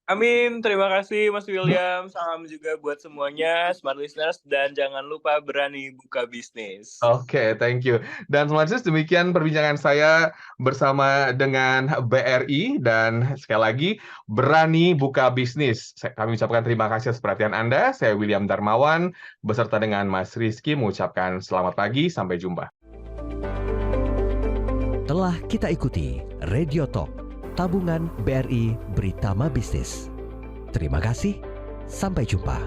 Amin, terima kasih Mas William. Salam juga buat semuanya, Smart Listeners, dan jangan lupa berani buka bisnis. Oke, thank you. Dan Smart Listeners, demikian perbincangan saya bersama dengan BRI, dan sekali lagi, berani buka bisnis. Kami ucapkan terima kasih atas perhatian Anda. Saya William Darmawan, beserta dengan Mas Rizky, mengucapkan selamat pagi, sampai jumpa. Telah kita ikuti Radio Talk, tabungan BRI Britama Bisnis. Terima kasih, sampai jumpa.